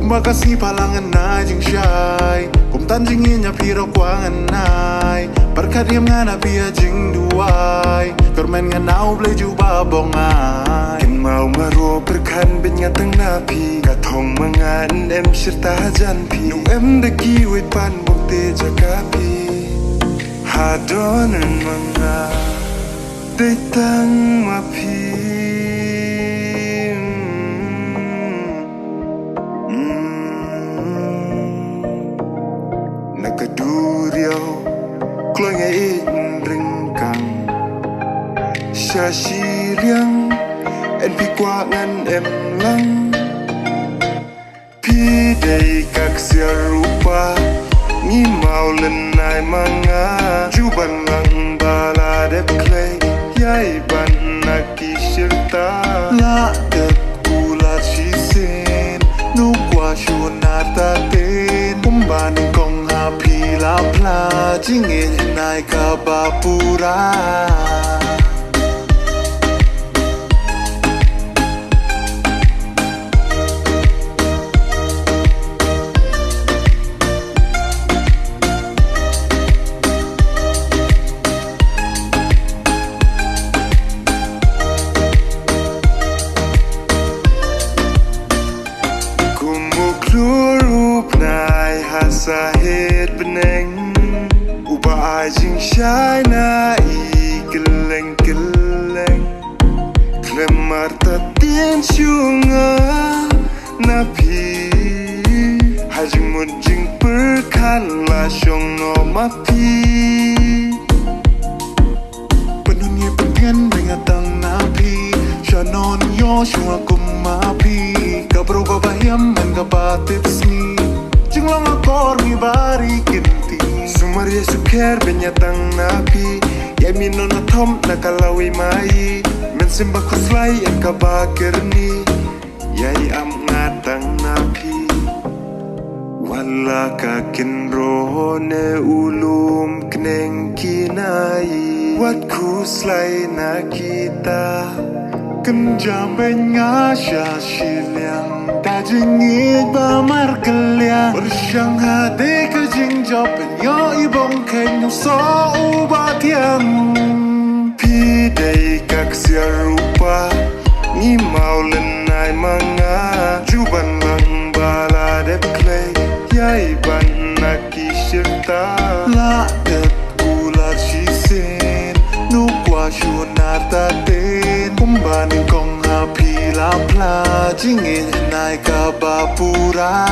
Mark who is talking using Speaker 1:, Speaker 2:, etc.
Speaker 1: Makasih palangan na jing syai Kum tan jing inya piro kuangan nai Berkat diam ngana pia jing duai Kermen nganau ble juba bongai
Speaker 2: Kin mau maro berkan ben ngatang napi Katong mangan em serta hajan pi Nu em deki wait pan bukti jakapi Hadonan manga Deitang mapi Nakaduriyaw Kloy nga ringkang Siya siriang En pi kwa ngan em lang Pi day kak siya rupa Ngi mau lenay mga Juban lang bala dep clay Yay ban nakisirta
Speaker 1: La det ulat shisin Nu kwa shunata tin Kumbani kong hapi la pla Jingin nai kabapura
Speaker 2: Rup nai hasahit beneng Uba ai jing syai na i geleng geleng Klemar tatien syunga napi Hajing mut jing perkan la syong no mapi
Speaker 1: Penunya pengen mengatang napi Syanon yo syua kumapi Kabro babayam man kabatit sni Jinglang akor mi bari kinti
Speaker 2: Sumaria suker benyatang napi Yamin nona tom nakalawi mai Mensimbah kuslai en kabakerni Yai am ngatang napi Wala kakin rohone ulum kneng kinai Wat kuslai na kita
Speaker 1: Kenjambe ngasya siliang Dajingit ba markeliang Bersyang hati ke jingjop Yo ibong keng so ubat yang
Speaker 2: Pidai kak siya rupa Ngi mau lenay mga Juban lang bala dep clay Yay ban nakisirta
Speaker 1: La det ulat shisin Nu kwa shunata tin Kumbani kong hapi la pla Jingin nai kabapura